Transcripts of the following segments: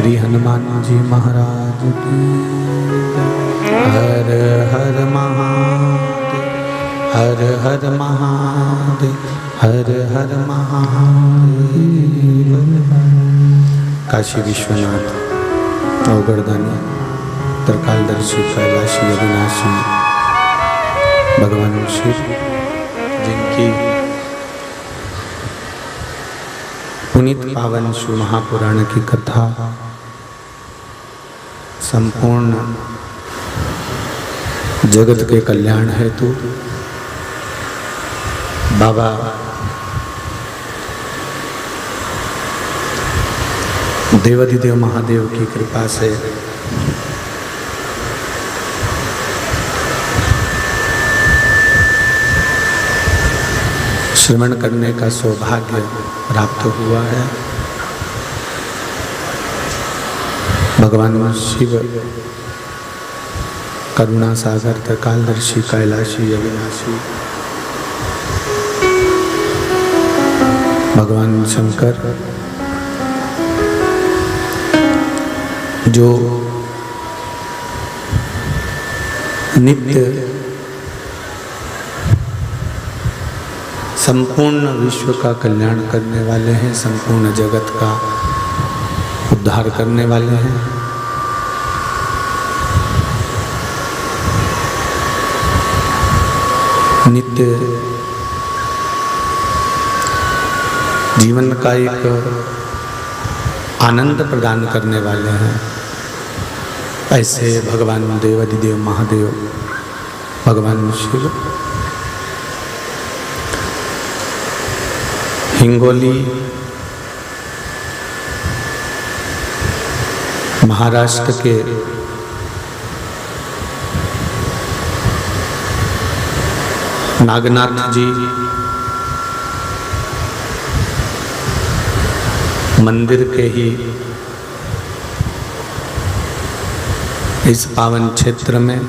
श्री हनुमान जी महाराज की हर हर महादेव, हर हर महादेव, हर हर महादेव। काशी विश्वनाथ अवगढ़दानी त्रिकालदर्शी कैलाशी अविनाशी भगवान शिव, जिनकी पुनीत पावन शिव महापुराण की कथा संपूर्ण जगत के कल्याण हेतु बाबा देवाधिदेव महादेव की कृपा से श्रवण करने का सौभाग्य प्राप्त हुआ है। भगवान शिव करुणा सागर त्रिकालदर्शी कैलाशी अविनाशी भगवान शंकर जो नित्य संपूर्ण विश्व का कल्याण करने वाले हैं, संपूर्ण जगत का उद्धार करने वाले हैं। नित्य जीवन का एक आनंद प्रदान करने वाले हैं। ऐसे भगवान देवाधिदेव महादेव भगवान शिव हिंगोली महाराष्ट्र के नागनाथ जी मंदिर के ही इस पावन क्षेत्र में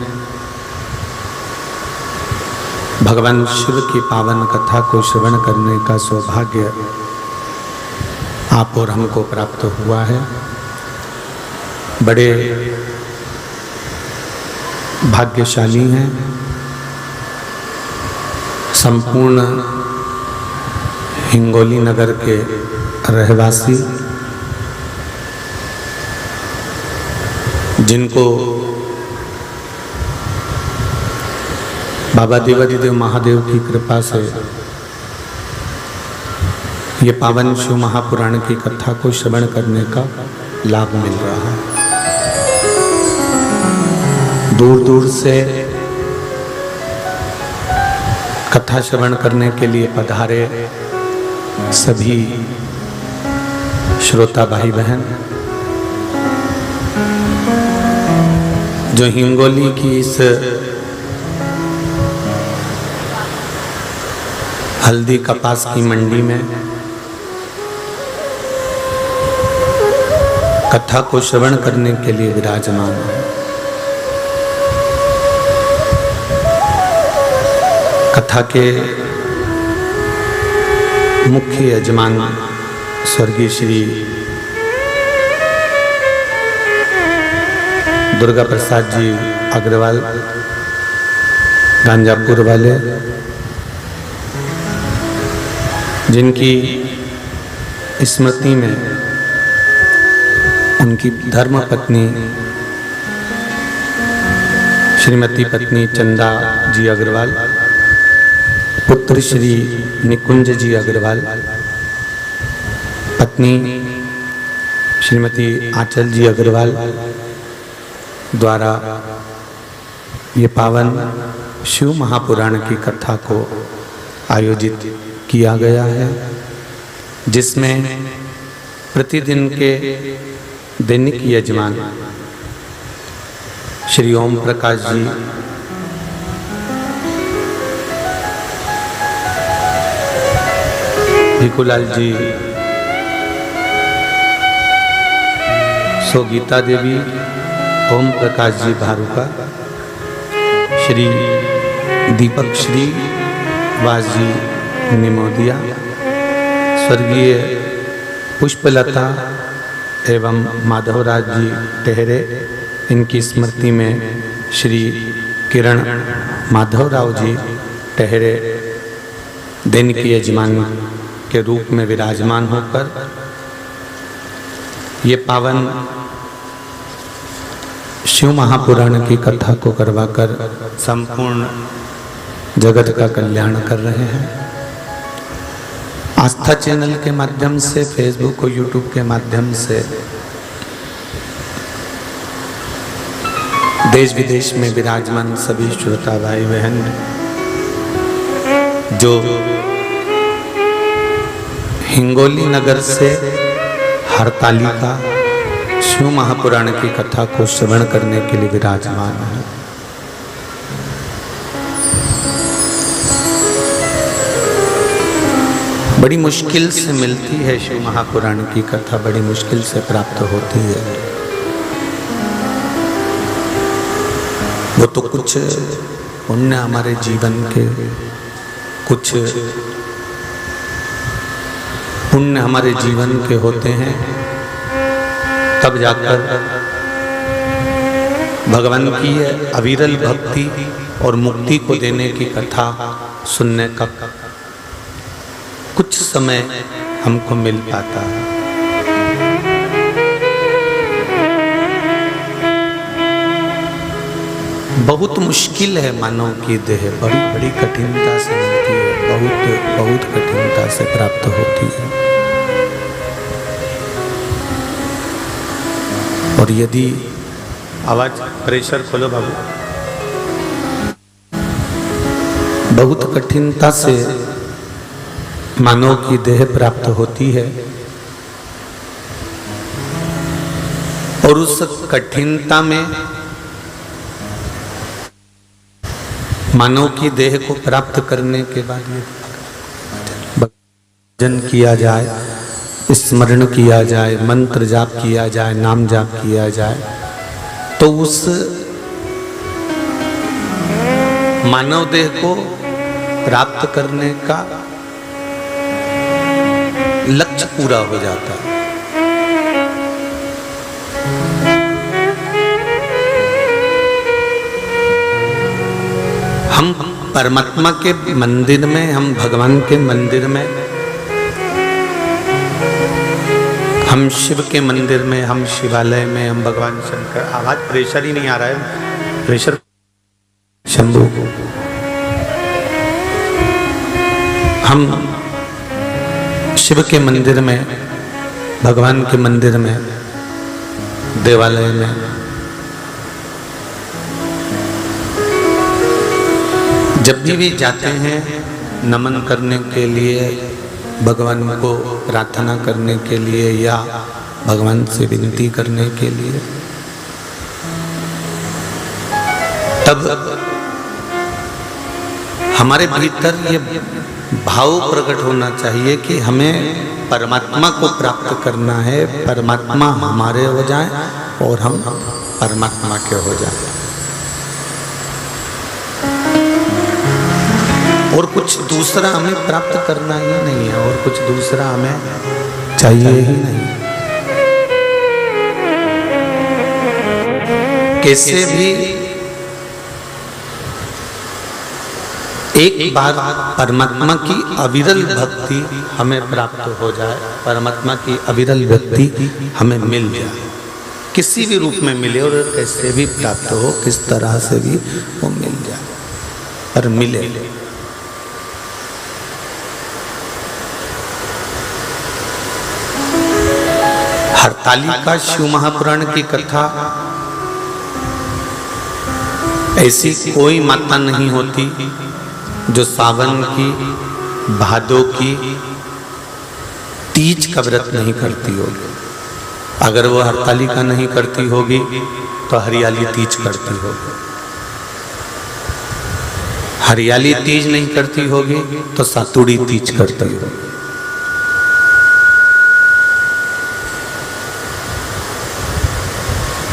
भगवान शिव की पावन कथा को श्रवण करने का सौभाग्य आप और हमको प्राप्त हुआ है। बड़े भाग्यशाली हैं संपूर्ण हिंगोली नगर के रहवासी, जिनको बाबा देवाधिदेव महादेव की कृपा से ये पावन शिव महापुराण की कथा को श्रवण करने का लाभ मिल रहा है। दूर दूर से कथा श्रवण करने के लिए पधारे सभी श्रोता भाई बहन, जो हिंगोली की इस हल्दी कपास की मंडी में कथा को श्रवण करने के लिए विराजमान है। कथा के मुख्य यजमान स्वर्गीय श्री दुर्गा प्रसाद जी अग्रवाल गांजापुर वाले, जिनकी स्मृति में उनकी धर्म पत्नी श्रीमती पत्नी चंदा जी अग्रवाल, पुत्र श्री निकुंज जी अग्रवाल, पत्नी श्रीमती आंचल जी अग्रवाल द्वारा ये पावन शिव महापुराण की कथा को आयोजित किया गया है, जिसमें प्रतिदिन के दैनिक यजमान श्री ओम प्रकाश जी, भिकुलाल जी, सो गीता देवी, ओम प्रकाश जी भारुका, श्री दीपक श्री वास जी निमोदिया, स्वर्गीय पुष्पलता एवं माधवराज जी टेहरे, इनकी स्मृति में श्री किरण माधवराव जी टेहरे दिन की यजमान के रूप में विराजमान होकर ये पावन शिव महापुराण की कथा को करवाकर संपूर्ण जगत का कल्याण कर रहे हैं। आस्था चैनल के माध्यम से, फेसबुक और यूट्यूब के माध्यम से देश विदेश में विराजमान सभी श्रोता भाई बहन जो हिंगोली नगर से हरतालिका शिव महापुराण की कथा को श्रवण करने के लिए विराजमान है, बड़ी मुश्किल से मिलती है शिव महापुराण की कथा, बड़ी मुश्किल से प्राप्त होती है। वो तो कुछ पुण्य हमारे जीवन के, कुछ पुण्य हमारे जीवन के होते हैं, तब जाकर भगवान की अविरल भक्ति और मुक्ति को देने की कथा सुनने का कुछ समय हमको मिल पाता है। बहुत मुश्किल है मानव की देह, बड़ी बड़ी कठिनता से मिलती है, बहुत बहुत कठिनता से प्राप्त होती है। और यदि आवाज प्रेशर खोलो बाबू, बहुत कठिनता से मानव की देह प्राप्त होती है और उस कठिनता में मानव की देह को प्राप्त करने के बाद भजन किया जाए, स्मरण किया जाए, मंत्र जाप किया जाए, नाम जाप किया जाए, तो उस मानव देह को प्राप्त करने का लक्ष्य पूरा हो जाता है। हम परमात्मा के मंदिर में, हम भगवान के मंदिर में, हम शिव के मंदिर में, हम शिवालय में, हम भगवान शंकर, आवाज प्रेशर ही नहीं आ रहा है, प्रेशर शंभू, हम शिव के मंदिर में, भगवान के मंदिर में, देवालय में जब भी जाते हैं नमन करने के लिए, भगवान को प्रार्थना करने के लिए या भगवान से विनती करने के लिए, तब हमारे भीतर ये भाव प्रकट होना चाहिए कि हमें परमात्मा को प्राप्त करना है, परमात्मा हमारे हो जाए और हम परमात्मा के हो जाए, और कुछ दूसरा हमें प्राप्त करना ही नहीं है, और कुछ दूसरा हमें चाहिए ही नहीं। कैसे भी एक बार परमात्मा की अविरल भक्ति हमें प्राप्त हो जाए, परमात्मा की अविरल भक्ति हमें मिल जाए, किसी भी रूप में मिले और कैसे भी प्राप्त हो, किस तरह से भी वो मिल जाए, पर मिले। हरतालिका शिव महापुराण की कथा, ऐसी कोई माता नहीं होती जो सावन की, भादों की तीज का व्रत नहीं करती होगी। अगर वो हरतालिका नहीं करती होगी तो हरियाली तीज करती होगी, हरियाली तीज नहीं करती होगी तो सातुड़ी तीज करती होगी।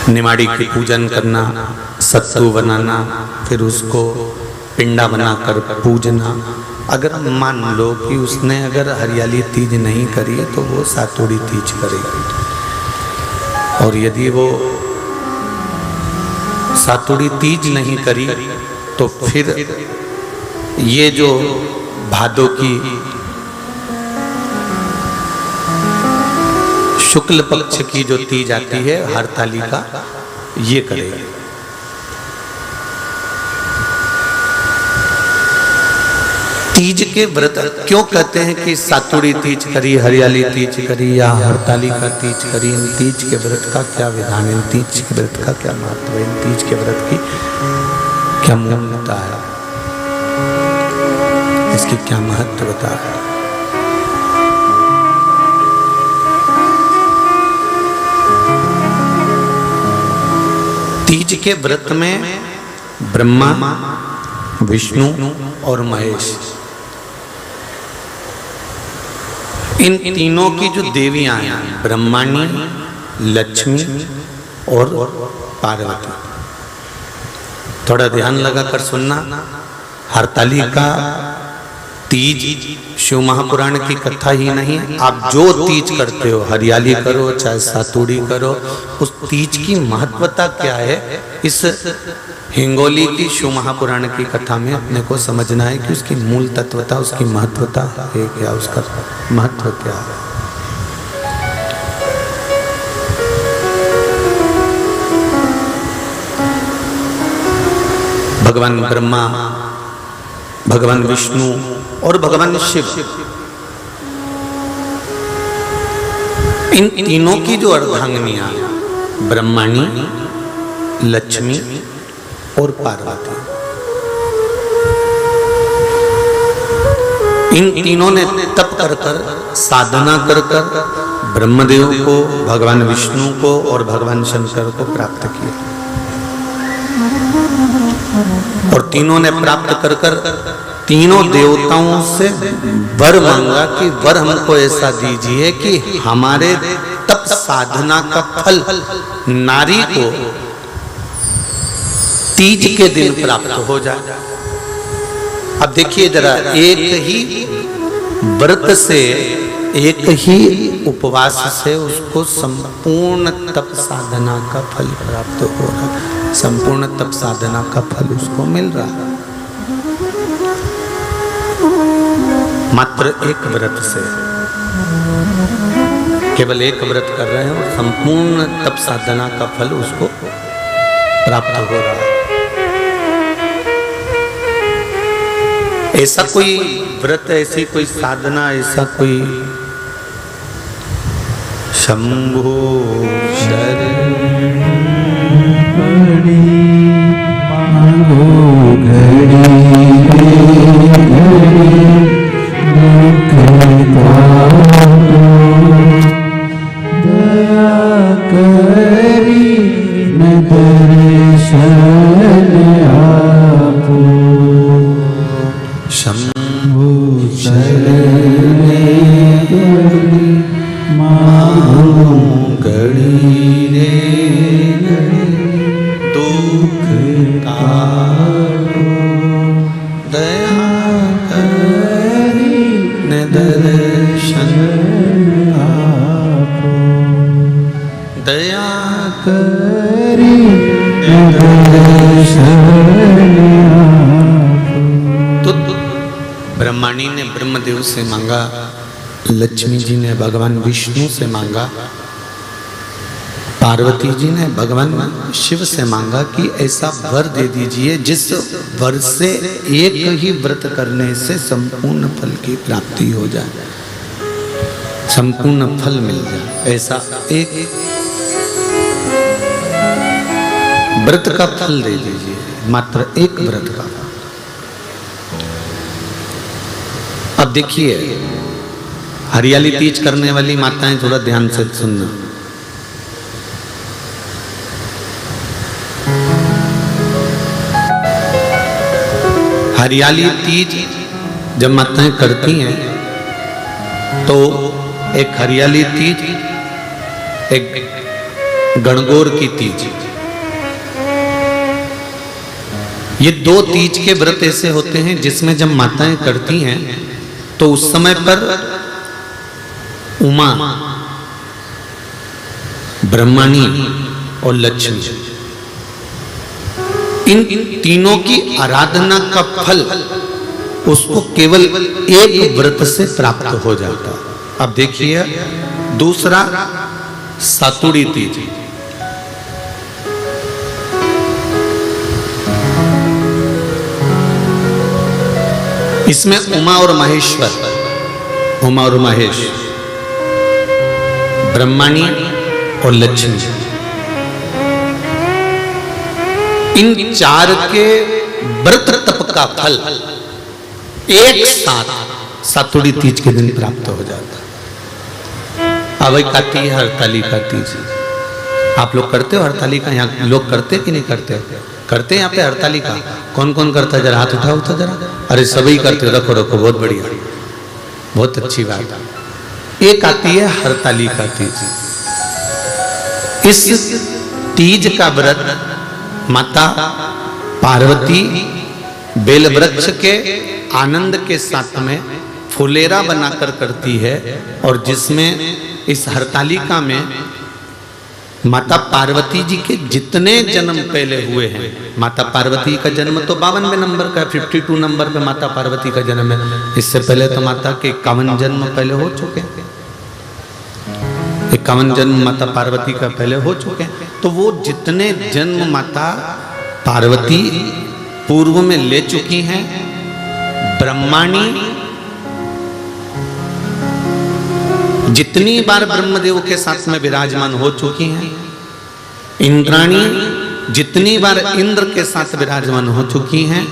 निमाड़ी की पूजन करना, सत्तू बनाना, फिर उसको पिंडा बनाकर पूजना। अगर मान लो कि उसने अगर हरियाली तीज नहीं करी तो वो सातुड़ी तीज करेगी। और यदि वो सातुड़ी तीज नहीं करी तो फिर ये जो भादों की शुक्ल पक्ष की जो तीज आती है हरतालिका, ये करेगी। तीज के व्रत क्यों कहते हैं कि सातुड़ी तीज करी, हरियाली तीज करी या हरतालिका तीज करी? इन तीज के व्रत का क्या विधान है? इन तीज के व्रत का क्या महत्व है? इन तीज के व्रत की क्या मूल्यता है? इसकी क्या महत्वता है? तीज के व्रत में ब्रह्मा, विष्णु और महेश, इन तीनों की जो देवियां हैं, ब्रह्माणी, लक्ष्मी और पार्वती, थोड़ा ध्यान लगाकर सुनना। हरतालिका तीज शिव महापुराण की कथा ही नहीं, आप जो तीज करते हो, हरियाली करो चाहे सातुड़ी करो, उस तीज की महत्वता क्या है, इस हिंगोली की शिव महापुराण की कथा में अपने को समझना है कि उसकी मूल तत्वता, उसकी महत्वता है क्या, उसका महत्व क्या है। भगवान ब्रह्मा, भगवान विष्णु और भगवान शिव, इन तीनों की जो अर्धांगिनियां, ब्रह्माणी, लक्ष्मी और पार्वती, इन तीनों ने तप कर कर, साधना कर कर ब्रह्मदेव को, भगवान विष्णु को और भगवान शंकर को प्राप्त किया। और तीनों ने प्राप्त कर कर तीनों देवताओं से वर मांगा कि वर हमको ऐसा दीजिए कि हमारे तप साधना का फल नारी को तीज के दिन प्राप्त हो जाए। अब देखिए जरा, एक ही व्रत से, एक ही उपवास से उसको संपूर्ण तप साधना का फल प्राप्त हो रहा है, संपूर्ण तप साधना का फल उसको मिल रहा है मात्र एक व्रत से। केवल एक व्रत कर रहे हैं और संपूर्ण तप साधना का फल उसको प्राप्त हो रहा है। ऐसा कोई व्रत, ऐसी कोई साधना, ऐसा कोई शंभो शरण मांगो घड़ी दया करी न दर्शन आपो शंभो शरण मांगो घड़ी रे दुख काटो दया करी न दर्शन आपो दया करी न दर्शन आपो। तो ब्रह्माणी ने ब्रह्मदेव से मांगा, लक्ष्मी जी ने भगवान विष्णु से मांगा, पार्वती जी ने भगवान शिव से मांगा कि ऐसा वर दे दीजिए जिस वर से एक ही व्रत करने से संपूर्ण फल की प्राप्ति हो जाए, संपूर्ण फल मिल जाए। ऐसा एक व्रत का फल दे दीजिए, मात्र एक व्रत का। अब देखिए, हरियाली तीज करने वाली माताएं थोड़ा ध्यान से सुनना। हरियाली तीज जब माताएं करती हैं तो एक हरियाली तीज, एक गणगौर की तीज, ये दो तीज के व्रत ऐसे होते हैं जिसमें जब माताएं करती हैं तो उस समय पर उमा ब्रह्मणी और लक्ष्मी, इन तीनों की आराधना का फल उसको केवल एक व्रत से प्राप्त हो जाता। अब देखिए दूसरा सातुड़ी तीज। इसमें उमा और महेश्वर, उमा और महेश, ब्रह्मणी और लक्ष्मी, इन चार के व्रत तप का फल एक साथ सातुड़ी तीज के दिन प्राप्त हो जाता। अब एक आती है हरतालिका तीज। आप लोग करते हो हरतालिका? यहाँ लोग करते कि नहीं करते? करते हैं यहाँ पे हरतालिका। कौन कौन करता है? जरा हाथ उठाओ तो जरा। अरे सभी करते हो, रखो रखो, बहुत बढ़िया, बहुत अच्छी बात। एक आती है हरतालिका तीज। इस तीज का व्रत माता पार्वती बेल वृक्ष के आनंद के साथ में फुलेरा बनाकर करती है, और जिसमें इस हरतालिका में माता पार्वती जी के जितने जन्म पहले हुए हैं, माता पार्वती का जन्म तो 52वें नंबर का, 52 नंबर पे माता पार्वती का जन्म है। इससे पहले तो माता के 51 जन्म पहले हो चुके हैं, 51 जन्म माता पार्वती का पहले हो चुके हैं। तो वो जितने जन्म माता पार्वती पूर्व में ले चुकी हैं, ब्रह्माणी जितनी बार ब्रह्मदेव के साथ में विराजमान हो चुकी हैं, इंद्राणी जितनी बार इंद्र के साथ विराजमान हो चुकी हैं,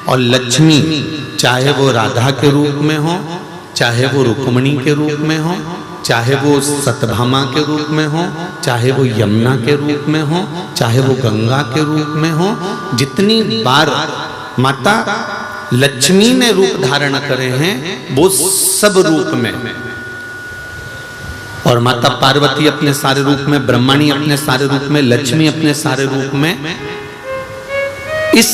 और लक्ष्मी चाहे वो राधा के रूप में हो, चाहे वो रुक्मिणी के रूप में हो, चाहे वो सत्यभामा के रूप में हो, चाहे वो यमुना के रूप में हो, चाहे वो गंगा के रूप में हो, जितनी बार माता लक्ष्मी ने रूप धारण करे हैं वो सब रूप में, और माता पार्वती अपने सारे रूप में, ब्रह्मणी अपने सारे रूप में, लक्ष्मी अपने सारे रूप में इस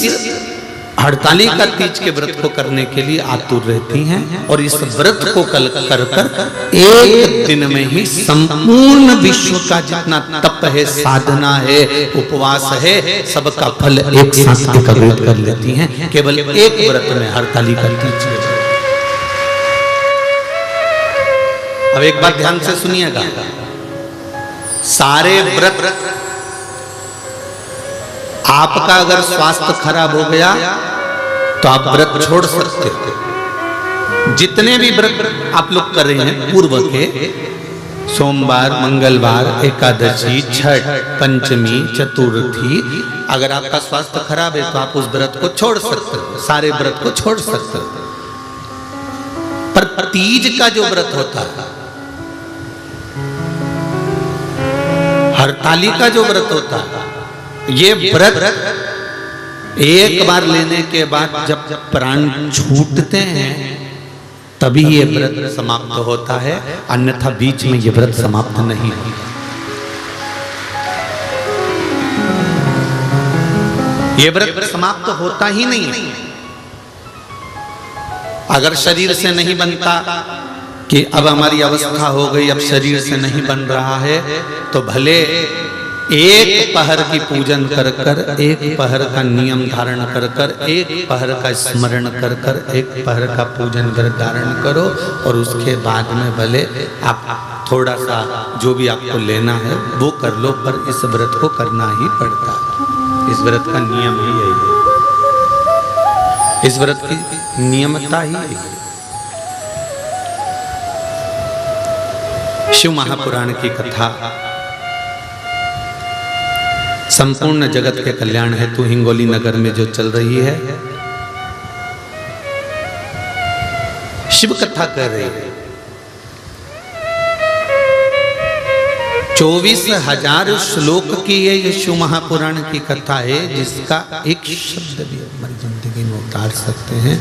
हरतालिका तीज के व्रत को करने के लिए आतुर रहती हैं। और इस व्रत को कर कर एक दिन में ही संपूर्ण विश्व का जितना तप है, साधना है, उपवास है, सबका फल एक साथ एकत्रित कर लेती हैं केवल एक व्रत में, हरतालिका तीज के। अब एक बात ध्यान से सुनिएगा, सारे व्रत आपका अगर स्वास्थ्य खराब हो गया तो आप व्रत छोड़ सकते हो। जितने भी व्रत आप लोग कर रहे हैं पूर्व के, सोमवार, मंगलवार, एकादशी, छठ, पंचमी, चतुर्थी, अगर आपका स्वास्थ्य खराब है तो आप उस व्रत को छोड़ सकते हो, सारे व्रत को छोड़ सकते हो। पर तीज का जो व्रत होता है, हरतालिका जो व्रत होता है, ये व्रत एक बार लेने के बाद जब प्राण छूटते हैं तभी ये व्रत समाप्त होता है, अन्यथा बीच में ये व्रत समाप्त नहीं होता। ये व्रत समाप्त होता ही नहीं है। अगर शरीर से नहीं बनता कि अब हमारी अवस्था हो गई, अब शरीर से नहीं बन रहा है, तो भले एक पहर की पूजन कर कर, एक पहर का नियम धारण कर कर, एक पहर का स्मरण कर कर, एक पहर का पूजन व्रत धारण करो, और उसके बाद में भले आप थोड़ा सा जो भी आपको लेना है वो कर लो, पर इस व्रत को करना ही पड़ता है। इस व्रत का नियम ही यही है, इस व्रत की नियमता ही यही है। शिव महापुराण की कथा संपूर्ण जगत के कल्याण हेतु हिंगोली नगर में जो चल रही है, शिव कथा कर रही है। 24,000 श्लोक की ये शिव महापुराण की कथा है, जिसका एक शब्द भी हमारी जिंदगी में उतार सकते हैं,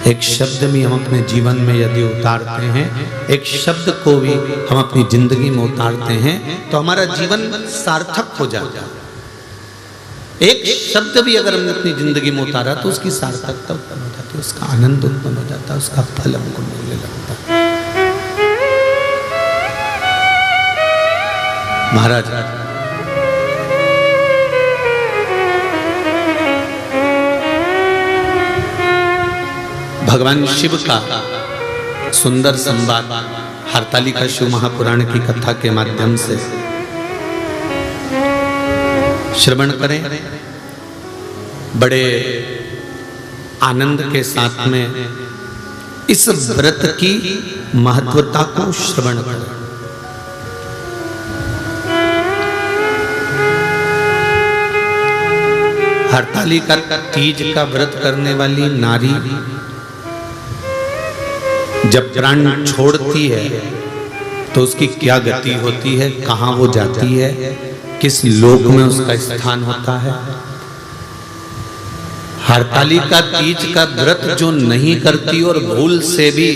एक शब्द भी हम अपने जीवन में यदि उतारते हैं, एक शब्द को भी हम अपनी जिंदगी में उतारते हैं, तो हमारा जीवन सार्थक हो जाता है। एक शब्द भी अगर हमने अपनी जिंदगी में उतारा तो उसकी सार्थकता उत्पन्न हो जाती है, उसका आनंद उत्पन्न हो जाता है, उसका फल हमको मिलने लगता है। महाराज भगवान शिव का सुंदर संवाद हरतालिका शिव महापुराण की कथा के माध्यम से श्रवण करें। बड़े आनंद के साथ में इस व्रत की महत्वता को श्रवण करें। हरतालिका तीज का व्रत करने वाली नारी जब प्राण छोड़ती है तो उसकी क्या गति होती है, कहां वो जाती है, किस लोक में उसका स्थान होता है। हरतालिका तीज का व्रत जो नहीं करती और भूल से भी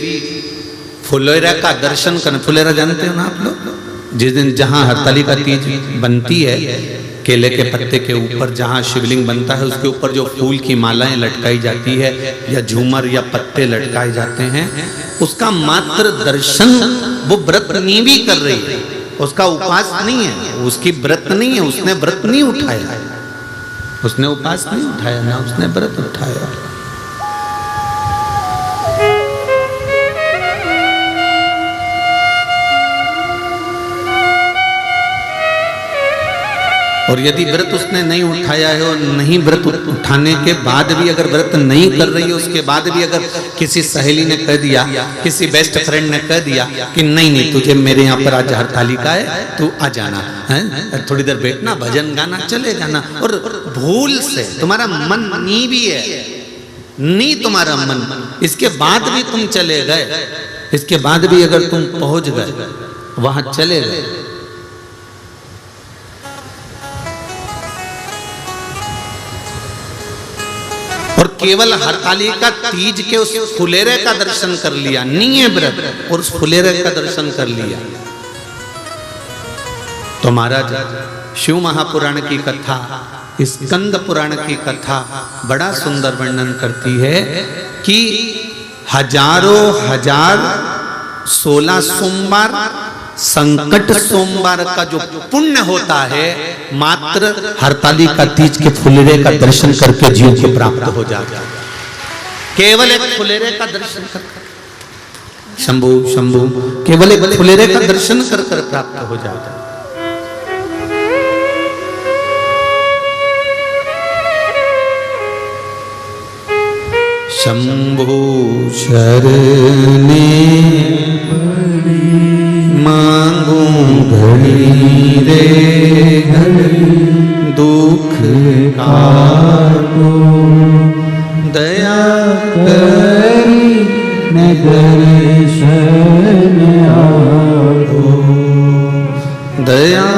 फुलेरा का दर्शन करने, फुलेरा जानते हो ना आप लोग, जिस दिन जहां हरतालिका तीज बनती है, केले के पत्ते के ऊपर जहां शिवलिंग बनता है उसके ऊपर जो फूल की मालाएं लटकाई जाती है या झूमर या पत्ते लटकाए जाते हैं, उसका मात्र दर्शन वो व्रत नहीं भी कर रही है, उसका उपवास नहीं है, उसकी व्रत नहीं है, उसने व्रत नहीं उठाया, उसने उपवास नहीं उठाया, ना उसने व्रत उठाया। और यदि व्रत उसने नहीं उठाया है और नहीं व्रत उठाने के बाद भी अगर व्रत नहीं कर रही है, उसके बाद भी अगर किसी सहेली ने कह दिया, किसी बेस्ट फ्रेंड ने कह दिया कि नहीं नहीं तुझे मेरे यहाँ पर आज हरतालिका है, तू आ जाना है, थोड़ी देर बैठना, भजन गाना, चले जाना, और भूल से तुम्हारा मन नहीं भी है, नहीं तुम्हारा मन, इसके बाद भी तुम चले गए, इसके बाद भी अगर तुम पहुंच गए, वहां चले गए, और केवल हरतालिका तीज के उस फुलेरे का दर्शन कर लिया, नहीं है व्रत, और उस फुलेरे का दर्शन कर लिया, तो महाराज शिव महापुराण की कथा, स्कंद पुराण की कथा बड़ा सुंदर वर्णन करती है कि हजारों हजार 16 सोमवार संकट सोमवार का जो पुण्य होता है, मात्र हरतालिका तीज के फुलेरे का दर्शन करके जीव को प्राप्त हो जाता है। केवल एक फुलेरे का दर्शन कर, शंभु शंभु, केवल एक फुलेरे का दर्शन कर प्राप्त हो जाता है। शंभु शरणे मांगू घड़ी रे घड़ी, दुख काटो दया करी न दर्शन आओ, दया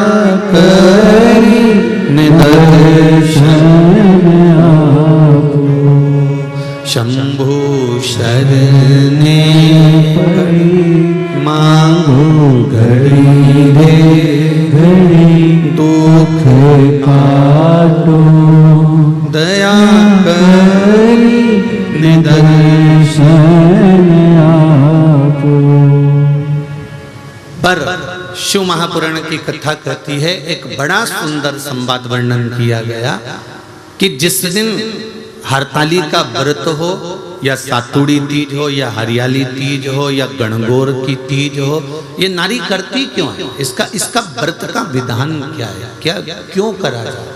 करी न दर्शन आओ। शंभु शरणे मांगू घड़ी रे घड़ी, दुख काटो दया करी न दर्शन आपो। पर शिव महापुराण की कथा कहती है, एक बड़ा सुंदर संवाद वर्णन किया गया कि जिस दिन हरतालिका व्रत हो या सातुड़ी तीज हो या हरियाली तीज हो या गणगौर की तीज हो, ये नारी करती क्यों है, इसका व्रत का विधान क्या है, क्या क्यों करा जाए।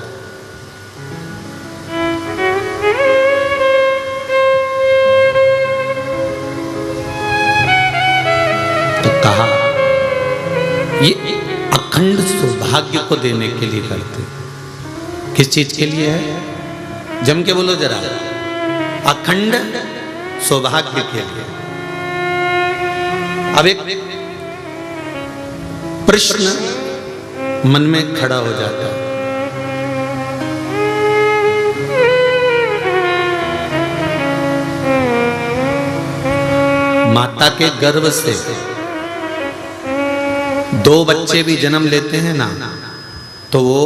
तो कहा ये अखंड सौभाग्य को देने के लिए करते। किस चीज के लिए है, जम के बोलो जरा, अखंड सौभाग्य के लिए। अब एक प्रश्न मन में खड़ा हो जाता है, माता के गर्भ से 2 बच्चे भी जन्म लेते हैं ना, तो वो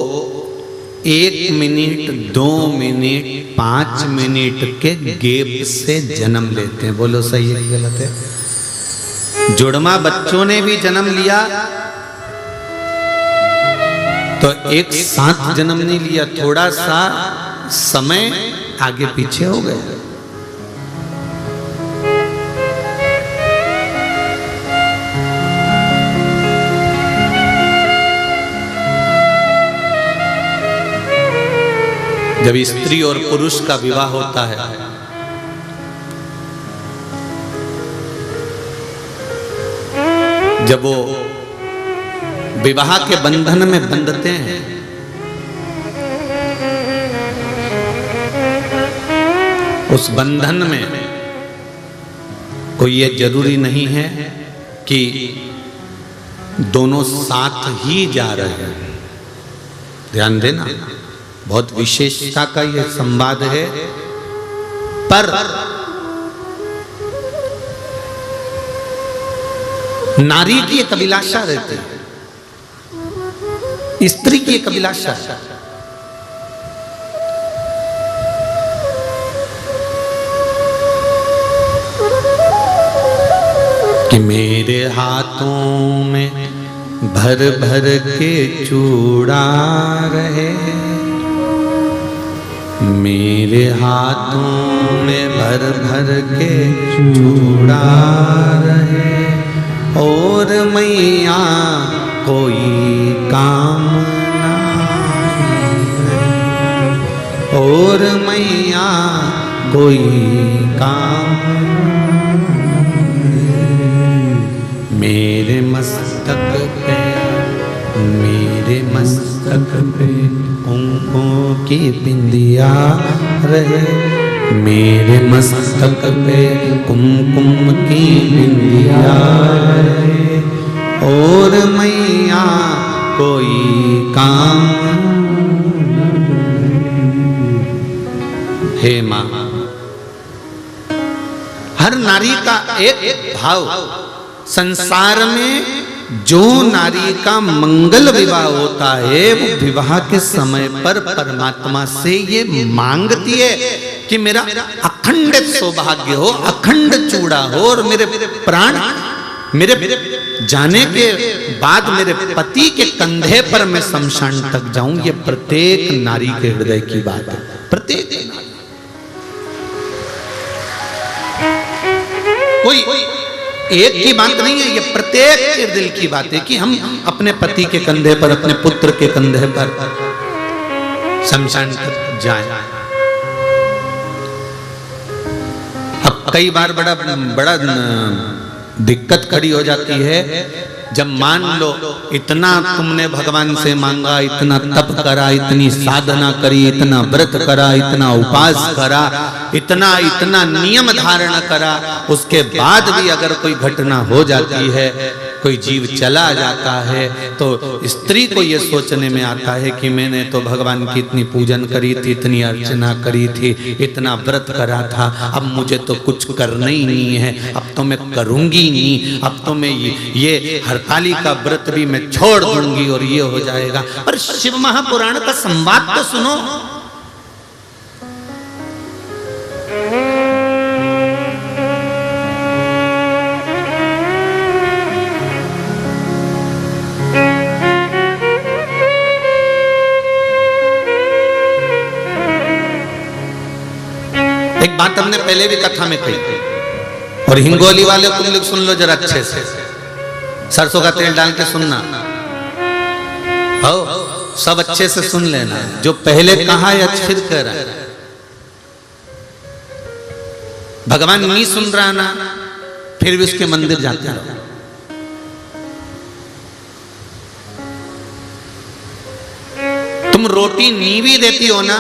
1 मिनट 2 मिनट 5 मिनट के गैप से जन्म लेते हैं। बोलो सही है कि गलत है। जुड़वा बच्चों ने भी जन्म लिया तो एक साथ जन्म नहीं लिया, थोड़ा सा समय आगे पीछे हो गया। जब स्त्री और पुरुष का विवाह होता है जब वो विवाह के बंधन में बंधते हैं उस बंधन में कोई ये जरूरी नहीं है कि दोनों साथ ही जा रहे हैं। ध्यान देना, बहुत विशेषता का यह संवाद है। पर नारी की एक अभिलाषा रहती है, स्त्री की एक अभिलाषा कि मेरे हाथों में भर भर के चूड़ा रहे, मेरे हाथों में भर भर के चूड़ा रहे और मैया कोई काम ना और मैया कोई काम मेरे मस्तक पे कुमकुम की बिंदिया रहे, मेरे मस्तक पे कुमकुम की बिंदिया रहे और मैया कोई काम। हे मां, हर नारी का एक भाव, संसार में जो नारी का मंगल विवाह होता है वो विवाह के समय पर परमात्मा से ये मांगती है कि मेरा अखंड सौभाग्य हो, अखंड चूड़ा हो और मेरे प्राण मेरे जाने के बाद मेरे पति के कंधे पर मैं शमशान तक जाऊं। ये प्रत्येक नारी के हृदय की बात है, प्रत्येक नारी। कोई एक की बात नहीं है, ये प्रत्येक के दिल की बात है कि हम अपने पति के कंधे पर, अपने पुत्र के कंधे पर शमशान तक जाएं। अब कई बार बड़ा दिक्कत खड़ी हो जाती है जब मान लो इतना तुमने भगवान से मांगा, इतना तप करा, इतनी साधना करी, इतना व्रत करा, इतना उपास करा, इतना नियम धारण करा, उसके बाद भी अगर कोई घटना हो जाती है, कोई जीव चला जाता है, तो स्त्री को यह सोचने में आता है कि मैंने तो भगवान की इतनी पूजन करी थी, इतनी अर्चना करी थी, इतना व्रत करा था, अब मुझे तो कुछ करना ही नहीं है, अब तो मैं करूंगी नहीं, अब तो मैं ये हरतालिका व्रत भी मैं छोड़ दूंगी और ये हो जाएगा। पर शिव महापुराण का संवाद तो सुनो। एक बात हमने पहले भी कथा में कही और हिंगोली वाले तुम लोग सुन लो जरा अच्छे से, सरसों का तेल डाल के सुनना, हो सब अच्छे से सुन लेना, जो पहले कहा या फिर कह रहा है। भगवान नहीं सुन रहा ना, फिर भी उसके मंदिर जाते रहो। तुम रोटी नहीं भी देती हो ना,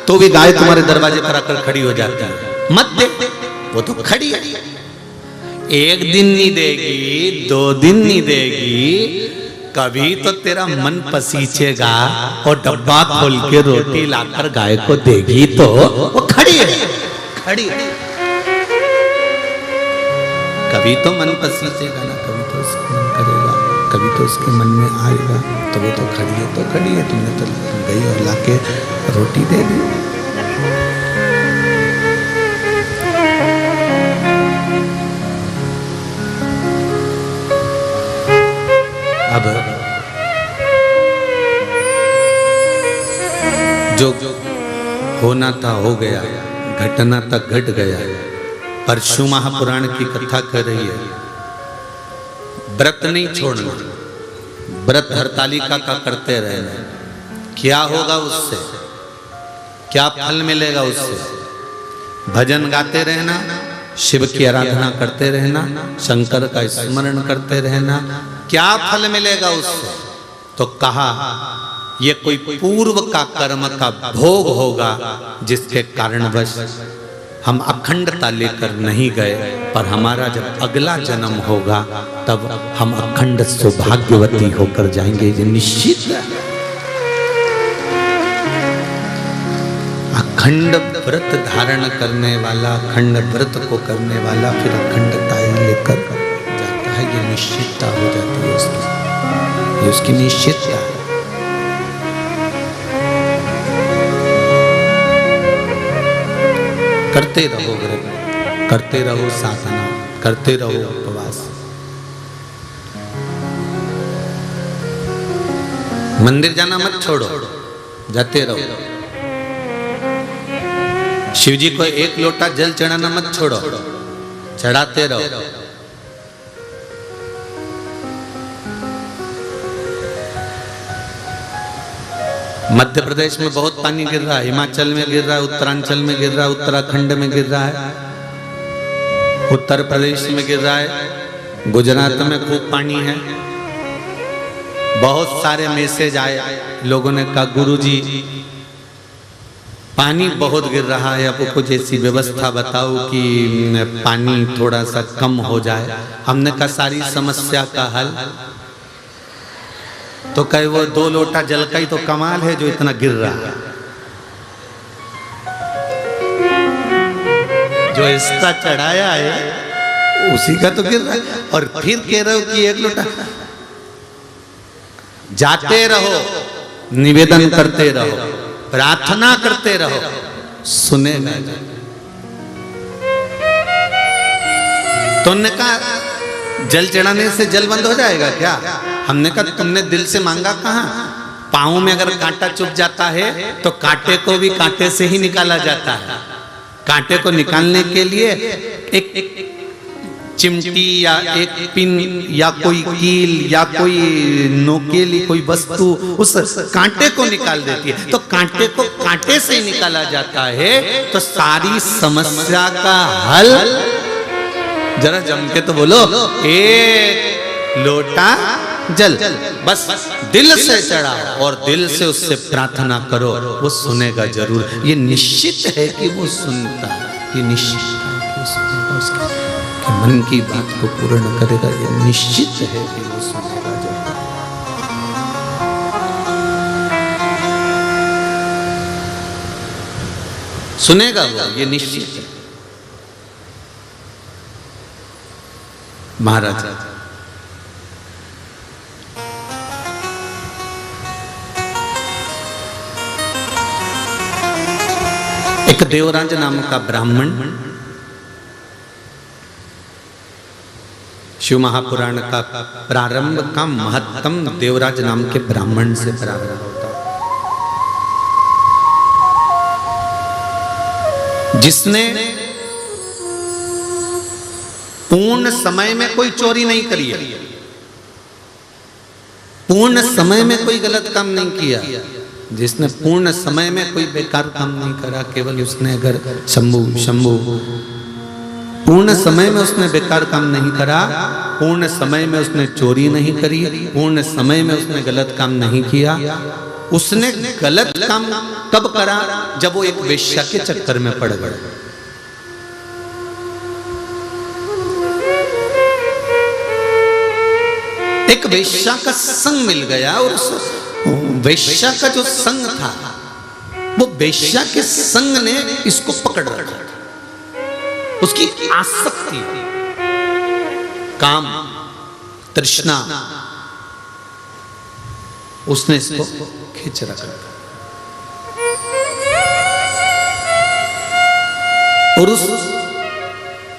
तो भी गाय तुम्हारे दरवाजे पर आकर खड़ी हो जाती है, मत दे, वो तो खड़ी है। एक दिन नहीं देगी, 2 दिन नहीं देगी, कभी तो तेरा मन पसीचेगा और डब्बा खोल के रोटी लाकर गाय को देगी तो वो खड़ी है, खड़ी है। कभी तो मन पसीचेगा ना, कभी तो उसका मन करेगा, कभी तो उसके मन में आएगा, तो वो तो खड़ी है, तो खड़ी है। तुमने तो गई और लाके रोटी दे दी। अब जो होना था हो गया, घटना तक घट गया। परशु महापुराण की कथा कर रही है, व्रत नहीं छोड़ना, व्रत हरतालिका का करते रहना। क्या होगा उससे? क्या फल मिलेगा उससे? भजन गाते रहना, शिव की आराधना करते रहना, शंकर का स्मरण करते रहना, क्या फल मिलेगा उससे? तो कहा ये कोई पूर्व का कर्म का भोग होगा जिसके कारणवश हम अखंडता लेकर नहीं गए, पर हमारा जब अगला जन्म होगा तब हम अखंड सौभाग्यवती होकर जाएंगे, ये निश्चित है। अखंड व्रत धारण करने वाला, अखंड व्रत को करने वाला फिर अखंडता ही लेकर जाता है, ये निश्चितता हो जाती है उसकी, ये उसकी निश्चितता है। करते रहो व्रत, करते रहो साधना, करते रहो उपवास। मंदिर जाना मत छोड़ो, जाते रहो। शिव जी को एक लोटा जल चढ़ाना मत छोड़ो, चढ़ाते रहो। मध्य प्रदेश में बहुत पानी गिर रहा है, हिमाचल में गिर रहा है, उत्तरांचल में गिर रहा है, उत्तराखंड में गिर रहा है, उत्तर प्रदेश में गिर रहा है, गुजरात में खूब पानी है। बहुत सारे मैसेज आए, लोगों ने कहा गुरुजी पानी बहुत गिर रहा है, अब कुछ ऐसी व्यवस्था बताओ कि पानी थोड़ा सा कम हो जाए। हमने कहा सारी समस्या का हल तो कहे वो 2 लोटा जल का ही तो कमाल है जो इतना गिर रहा है, जो इसका चढ़ाया है उसी का तो गिर रहा है, और फिर कह रहे हो कि 1 लोटा। जाते रहो, निवेदन करते रहो, प्रार्थना करते रहो, सुनेगा। तुमने कहा जल चढ़ाने से जल बंद हो जाएगा क्या? हमने कहा तुमने दिल से मांगा कहाँ? पाँव में अगर कांटा चुभ जाता है तो कांटे को भी कांटे से ही निकाला जाता है। कांटे को निकालने के लिए एक चिमटी या एक पिन या कोई कील या कोई नोकेली कोई वस्तु उस कांटे को निकाल देती है, तो कांटे को कांटे से ही निकाला जाता है। तो सारी समस्या का हल, जरा जम के तो बोलो, 1 लोटा जल बस दिल से चढ़ाओ और दिल से उससे प्रार्थना करो, वो सुनेगा जरूर। ये निश्चित है कि वो सुनता है, ये निश्चित है कि वो सुनेगा, उसके कि मन की बात को पूर्ण करेगा, ये निश्चित है कि वो सुनेगा जरूर। सुनेगा वो, ये निश्चित है। महाराज एक देवराज नाम का ब्राह्मण, शिव महापुराण का प्रारंभ का महत्तम देवराज नाम के ब्राह्मण से प्रारंभ होता है, जिसने पूर्ण समय में कोई चोरी नहीं करी है, पूर्ण समय में कोई गलत काम नहीं किया, जिसने पूर्ण समय में कोई बेकार काम नहीं करा। केवल उसने अगर शंभु पूर्ण समय में उसने बेकार काम नहीं करा, पूर्ण समय में उसने चोरी नहीं करी, पूर्ण समय में उसने गलत काम नहीं किया। उसने गलत काम कब करा? जब वो एक वेश्या के चक्कर में पड़ गया। एक वेश्या का संग मिल गया और उस वेश्या का जो संग था, वो वेश्या के संग ने इसको पकड़ रखा। उसकी आसक्ति, काम, तृष्णा, उसने इसको खींच रखा। और उस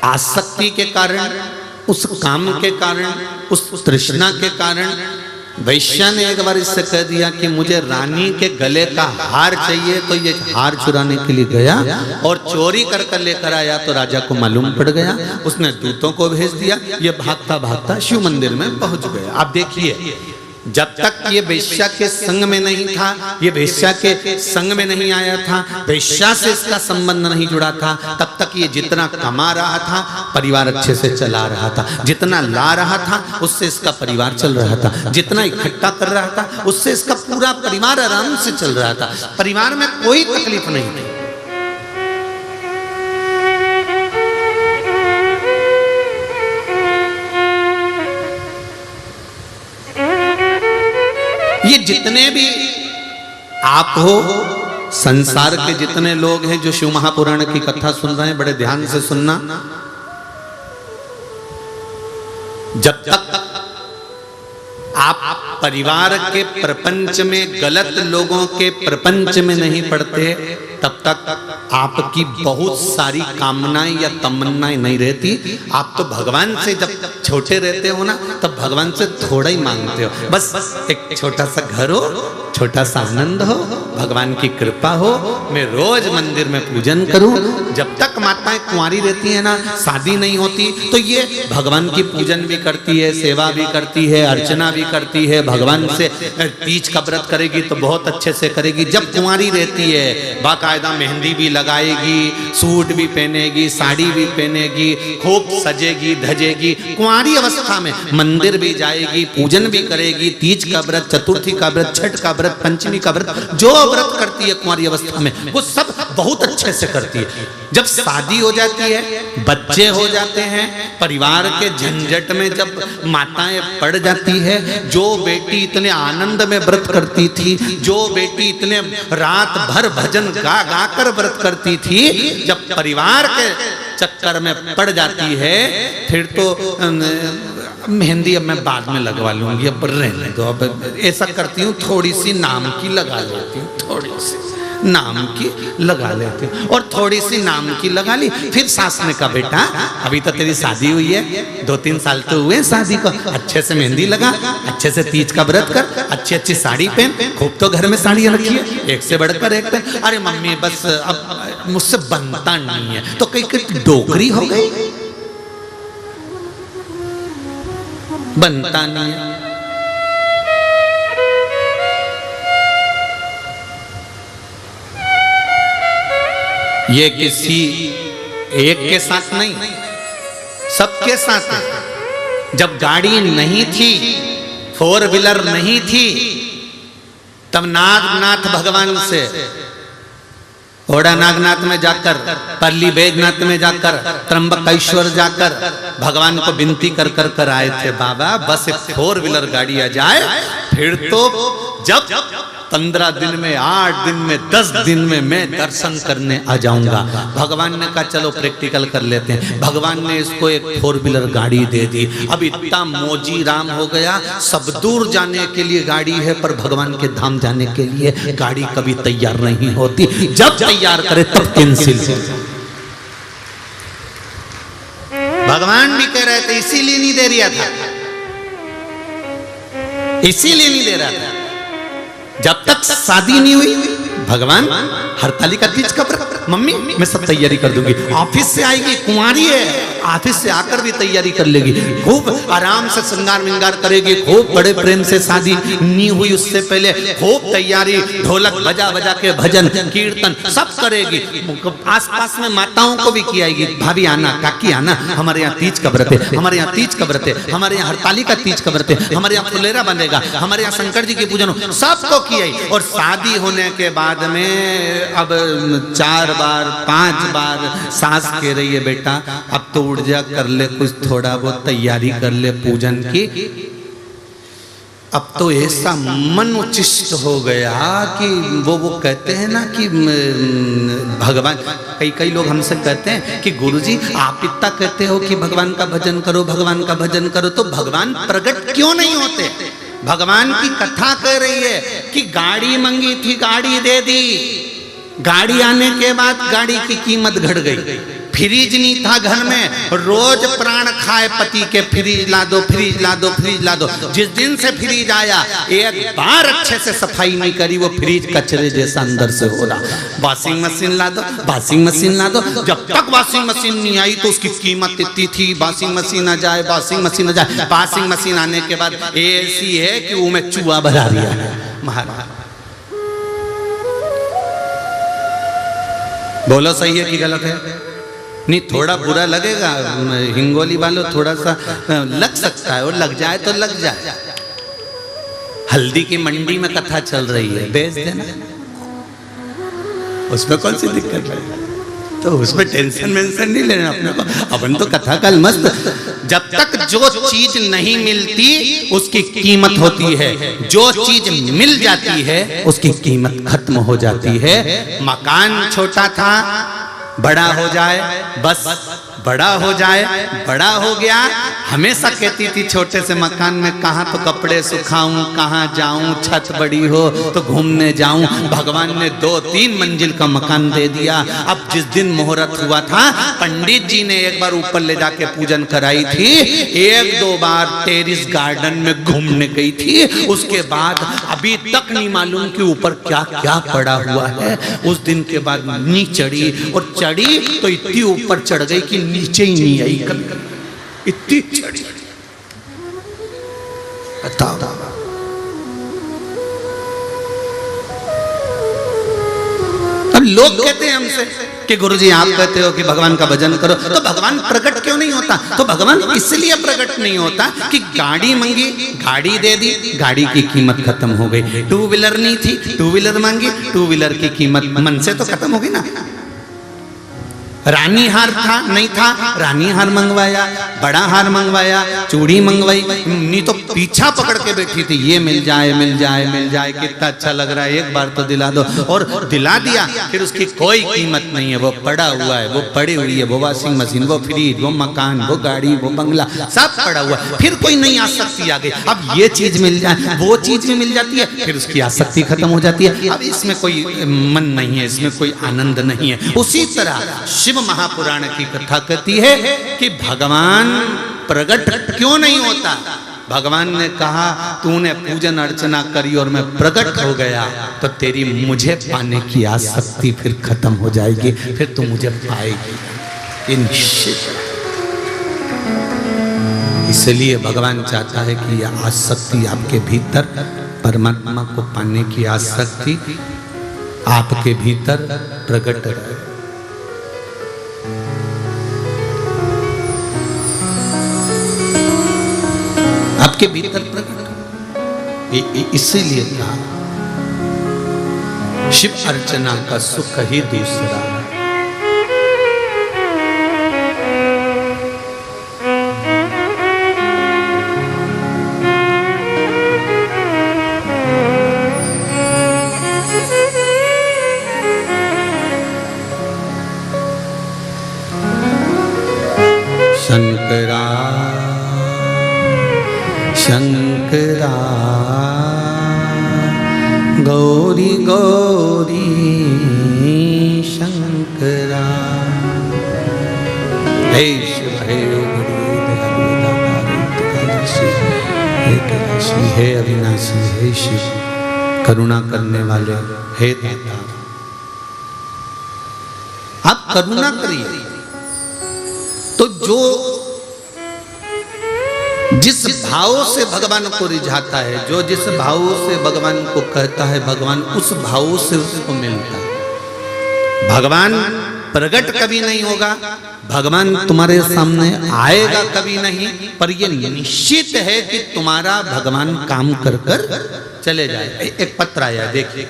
आसक्ति के कारण, उस काम के कारण, उस तृष्णा के कारण वैश्या ने एक बार इससे कह दिया कि मुझे रानी के गले का हार चाहिए। तो ये हार चुराने के लिए गया और चोरी कर कर लेकर आया। तो राजा को मालूम पड़ गया, उसने दूतों को भेज दिया, ये भागता भागता शिव मंदिर में पहुंच गया। आप देखिए जब तक ये वेश्या के संग में नहीं था, ये वेश्या के संग में नहीं आया था, वेश्या से इसका संबंध नहीं जुड़ा था, तब तक ये जितना कमा रहा था परिवार अच्छे से चला रहा था, जितना ला रहा था उससे इसका परिवार चल रहा था, जितना इकट्ठा कर रहा था उससे इसका पूरा परिवार आराम से चल रहा था, परिवार में कोई तकलीफ नहीं थी। ये जितने भी आप हो, संसार के जितने लोग हैं जो शिव महापुराण की कथा सुन रहे हैं, बड़े ध्यान से सुनना। जब तक आप परिवार के प्रपंच में, गलत लोगों के प्रपंच में नहीं पड़ते, तब तक आपकी बहुत सारी कामनाएं या तमन्नाएं नहीं रहती। आप तो भगवान से जब छोटे रहते हो ना, तब भगवान से थोड़ा ही मांगते हो, बस एक छोटा सा घर हो, छोटा सा आनंद हो, भगवान की कृपा हो, मैं रोज मंदिर में पूजन करूं। जब तक माताएं कुंवारी रहती है ना, शादी नहीं होती, तो ये भगवान की पूजन भी करती है, सेवा भी करती है, अर्चना भी करती है, भगवान से तीज का व्रत करेगी तो बहुत अच्छे से करेगी। जब कुंवारी रहती है बाकायदा मेहंदी भी लगाएगी, सूट भी पहनेगी, साड़ी भी पहनेगी, खूब सजेगी धजेगी। कुंवारी अवस्था में मंदिर भी जाएगी, पूजन भी करेगी, तीज का व्रत, चतुर्थी का व्रत, छठ का व्रत, पंचमी का व्रत, जो व्रत करती है कुंवारी अवस्था में वो सब बहुत अच्छे से करती है। जब शादी हो जाती है, बच्चे हो जाते हैं, परिवार के झंझट में जब माताएं पड़ जाती है, जो बेटी इतने आनंद में व्रत करती थी, जो बेटी इतने रात भर भजन गा गा कर व्रत करती थी, जब परिवार के चक्कर में पड़ जाती है, फिर तो मेहंदी अब मैं बाद में लगवा लूंगी, अब रहने दो, अब ऐसा करती हूँ, थोड़ी सी नाम की लगा लेती हूँ, थोड़ी सी नाम की लगा लेती हूँ, और थोड़ी सी नाम की लगा ली। फिर सास ने कहा बेटा अभी तो तेरी शादी हुई है, 2-3 साल तो हुए शादी को, अच्छे से मेहंदी लगा, अच्छे से तीज का व्रत कर, अच्छी अच्छी साड़ी पहन, खूब तो घर में साड़ियाँ रखी है, एक से बढ़कर एक पहन। अरे मम्मी बस अब मुझसे बनता नहीं है, तो कहीं डोकरी हो गई, बनता नहीं है। ये किसी एक के साथ नहीं, सबके साथ है। जब गाड़ी नहीं थी, 4 व्हीलर नहीं थी, तब नागनाथ भगवान से ओड़ा नागनाथ में जाकर, परली बैजनाथ में जाकर, त्र्यंबकेश्वर जाकर भगवान को विनती कर कर कर आए थे, बाबा बस 4 व्हीलर गाड़ी आ जाए, फिर तो जब 15 दिन में, 8 दिन में, 10 दिन में मैं दर्शन करने आ जाऊंगा। भगवान ने कहा चलो प्रैक्टिकल कर लेते हैं। भगवान ने इसको एक 4 व्हीलर गाड़ी दे दी। अब इतना मौजी राम हो गया, सब दूर जाने के लिए गाड़ी है, पर भगवान के धाम जाने के लिए गाड़ी कभी तैयार नहीं होती, जब तैयार करे तब कैंसिल। भगवान भी कह रहे थे, इसीलिए नहीं दे रहा था, इसीलिए नहीं दे रहा था। जब तक शादी नहीं हुई, भगवान हरतालिका तीज का व्रत, मम्मी मैं सब तैयारी कर दूंगी, ऑफिस से आएगी, कुंवारी है, ऑफिस से आकर भी तैयारी कर लेगी, खूब आराम से श्रृंगार विंगार करेगी, खूब बड़े प्रेम से, शादी नहीं हुई उससे पहले खूब तैयारी, ढोलक बजा बजा के भजन कीर्तन सब करेगी। आसपास में माताओं को भी खिलाएगी, भाभी आना, काकी आना, हमारे यहाँ तीज का व्रत है, हमारे यहाँ तीज का व्रत है, हमारे यहाँ हरतालिका तीज का व्रत है, हमारे यहाँ फुलेरा बनेगा, हमारे यहाँ शंकर जी की पूजन, सबको खिलाई। और शादी होने के बाद में अब 4 बार 5 बार सास कह रही है बेटा अब तो उठ जा, कर ले कुछ थोड़ा बहुत तैयारी कर ले पूजन की। अब तो ऐसा मन उचिष्ट हो गया कि वो कहते हैं ना कि भगवान, कई लोग हमसे कहते हैं कि गुरुजी आप इतना कहते हो कि भगवान का भजन करो, भगवान का भजन करो, तो भगवान प्रकट क्यों नहीं होते? भगवान की कथा कह रही है कि गाड़ी मांगी थी, गाड़ी दे दी, गाड़ी आने के बाद गाड़ी की कीमत घट गई, फ्रिज नहीं था घर में, रोज प्राण खाए पति के, फ्रिज ला दो, फ्रिज ला दो, फ्रिज ला दो। जिस दिन से फ्रिज आया एक बार अच्छे से सफाई नहीं करी, वो फ्रिज कचरे जैसा अंदर से हो रहा। वॉशिंग मशीन ला दो, वॉशिंग मशीन ला दो। जब तक वॉशिंग मशीन नहीं आई तो उसकी कीमत इतनी थी, वॉशिंग मशीन आ जाए, वॉशिंग मशीन आ जाए। वॉशिंग मशीन आने के बाद ऐसी है कि वो में चूहा भरा दिया महाराज। बोलो सही है कि गलत है? नहीं, थोड़ा बुरा लगेगा, हिंगोली वालों थोड़ा सा लग सकता है, और लग जाए तो लग जाए। हल्दी की मंडी में कथा चल रही है, बेच देना, उसमें कौन सी दिक्कत है? तो उसमें टेंशन वेंशन नहीं लेना अपने को, अपन तो कथा कल मस्त। जब तक जो चीज नहीं मिलती उसकी कीमत होती है, जो चीज मिल जाती है उसकी कीमत खत्म हो जाती है। मकान छोटा था, बड़ा हो जाए, बस बड़ा हो जाए, बड़ा हो गया। हमेशा कहती थी छोटे से मकान में कहाँ तो कपड़े सुखाऊं, कहाँ जाऊं, छत बड़ी हो तो घूमने जाऊं। भगवान ने 2-3 मंजिल का मकान दे दिया। अब जिस दिन मुहूर्त हुआ था, पंडित जी ने एक बार ऊपर ले जाके पूजन कराई थी, 1-2 बार टेरिस गार्डन में घूमने गई थी। उसके बाद अभी तक नहीं मालूम कि ऊपर क्या क्या पड़ा हुआ है। उस दिन के बाद नी चढ़ी, और चढ़ी तो इतनी ऊपर चढ़ गई कि नीचे ही नहीं आई कभी, इतनी चढ़ी। बताओ, अब लोग कहते हैं हमसे कि गुरुजी आप कहते हो कि भगवान का भजन करो, तो भगवान प्रकट क्यों नहीं होता? तो भगवान इसलिए प्रकट नहीं होता कि गाड़ी मांगी, गाड़ी दे दी, गाड़ी की कीमत खत्म हो गई। 2 व्हीलर नहीं थी, 2 व्हीलर मांगी, 2 व्हीलर की कीमत मन से तो खत्म हो गई ना। रानी हार था, नहीं था, रानी हार मंगवाया, बड़ा हार मंगवाया, चूड़ी मंगवाई, नहीं तो पीछा पकड़ के बैठी थी, ये मिल जाए, मिल जाए, मिल जाए, कितना अच्छा लग रहा है, एक बार तो दिला दो। और दिला दिया, फिर उसकी कोई कीमत नहीं है, वो पड़ा हुआ है, वो पड़ी हुई है, वो वॉशिंग मशीन, वो फ्रिज, वो मकान, वो गाड़ी, वो बंगला, सब पड़ा हुआ है। फिर कोई नई आसक्ति आ गई, अब ये चीज मिल जाए, वो चीज भी मिल जाती है, फिर उसकी आसक्ति खत्म हो जाती है। अब इसमें कोई मन नहीं है, इसमें कोई आनंद नहीं है। उसी तरह शिव महापुराण की कथा कहती है कि भगवान प्रकट क्यों नहीं होता। भगवान ने कहा तूने पूजन अर्चना करी और मैं प्रकट हो गया, तो तेरी मुझे पाने की आसक्ति फिर खत्म हो जाएगी, फिर तू मुझे पाएगी निश्चित। इसलिए भगवान चाहता है कि यह आसक्ति आपके भीतर, परमात्मा को पाने की आसक्ति आपके भीतर प्रकट रहे। आपके भीतर प्रकट। इसीलिए कहा शिव अर्चना का सुख ही दूसरा। शंकरा शंकरा गौरी गौरी शंकरा। हे शिव हे हे अविनाशी, हे शिव करुणा करने वाले, हे दाता आप करुणा करिए। तो जो जिस भाव से भगवान को रिझाता है, जो जिस भाव से भगवान को कहता है, भगवान उस भाव से उसको मिलता है। भगवान प्रकट कभी नहीं होगा, भगवान तुम्हारे सामने आएगा कभी नहीं, पर यह निश्चित है कि तुम्हारा भगवान काम कर कर चले जाए। एक पत्र आया, देखिए।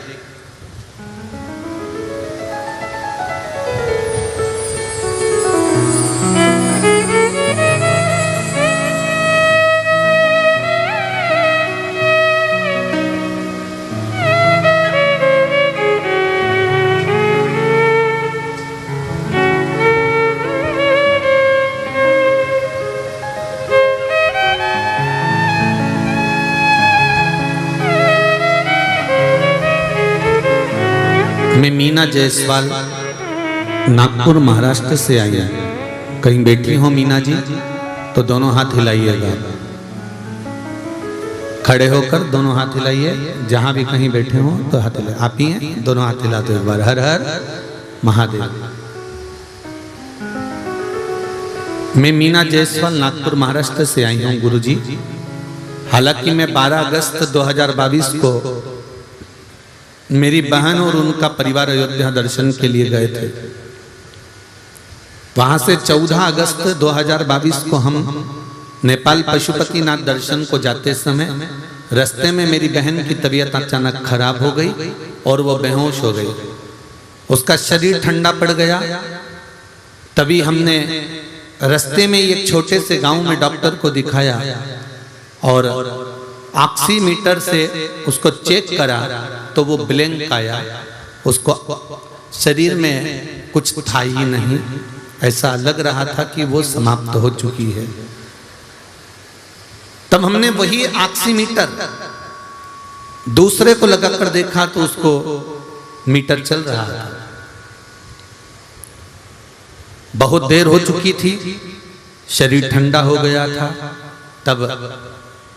मैं मीना जायसवाल नागपुर महाराष्ट्र से आई हैं। कहीं बैठी हो मीना जी तो दोनों हाथ हिलाइएगा, खड़े होकर दोनों हाथ हिलाइए। जहां भी कहीं बैठे हो तो हाथ हिलाइए। आप ही हैं, दोनों हाथ हिला दो एक बार। हर हर महादेव। मैं मीना जायसवाल नागपुर महाराष्ट्र से आई हूँ गुरुजी। हालांकि मैं 12 अगस्त 2022 को मेरी बहन और उनका परिवार अयोध्या दर्शन के लिए गए थे। वहां से 14 अगस्त 2022 को हम नेपाल पशुपतिनाथ दर्शन को जाते समय रास्ते में मेरी बहन की तबीयत अचानक खराब हो गई और वो बेहोश हो गई। उसका शरीर ठंडा पड़ गया। तभी हमने रास्ते में एक छोटे से गांव में डॉक्टर को दिखाया और ऑक्सीमीटर से उसको चेक करा तो वो ब्लैंक आया। उसको शरीर में कुछ था ही नहीं, ऐसा लग रहा था कि वो समाप्त हो चुकी है। तब हमने वही ऑक्सीमीटर दूसरे को लगाकर देखा तो उसको मीटर चल रहा था। बहुत देर हो चुकी थी, शरीर ठंडा हो गया था। तब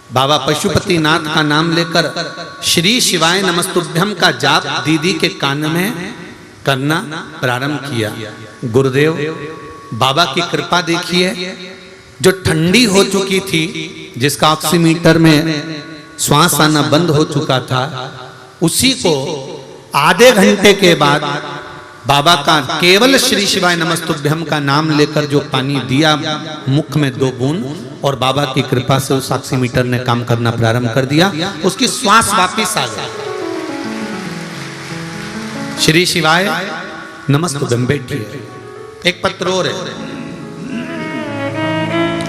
बाबा पशुपतिनाथ का नाम लेकर श्री शिवाय नमस्तुभ्यम का जाप दीदी के कान में करना प्रारंभ किया। गुरुदेव बाबा की कृपा देखिए, जो ठंडी हो चुकी थी, जिसका ऑक्सीमीटर में श्वास आना बंद हो चुका था, उसी को आधे घंटे के बाद बाबा का केवल श्री शिवाय नमस्तुभ्यम का नाम लेकर जो पानी दिया मुख में 2 बूंद, और बाबा की कृपा से उस ऑक्सीमीटर ने काम करना प्रारंभ कर दिया। उसकी श्वास वापिस आ गई। श्री शिवाय नमस्तुभ्यम। बैठिए। एक पत्र और है,